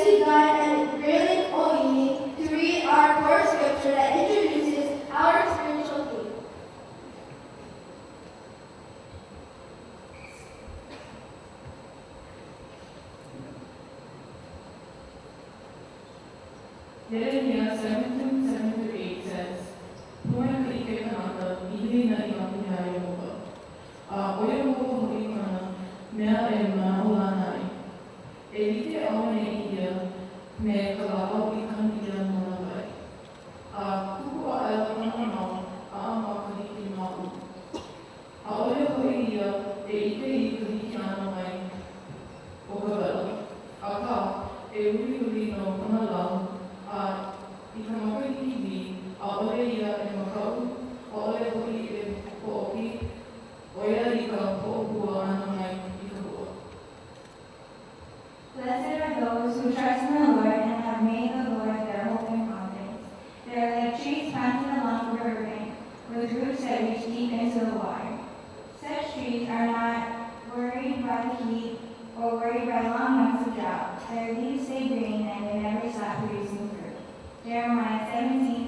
Bessie Gunn and Braylon O'Ee to read our core scripture that introduces our spiritual theme. Jeremiah 17:7-8 says, Tuhan keikaikan ili na imakunyaya mo ba? Oyo mo kuhikana, mea maulanai. Elite awane iya, me kalao ikan iya managai. Kuku alam no, makahiki mau. Oyo ko iya, elite ikahiki anamai. Okabela, aka, uli no kanalang, ikamakahiki, ole iya makau, ole uli kopi, oya ika kobuwa anamai ikabuwa. Blessed are those who trust in the Lord and have made the Lord their hope and confidence. They are like trees planted along the river bank, with roots that reach deep into the water. Such trees are not worried by the heat or worried by long months of drought. Their leaves stay green and they never stop producing fruit. Jeremiah 17,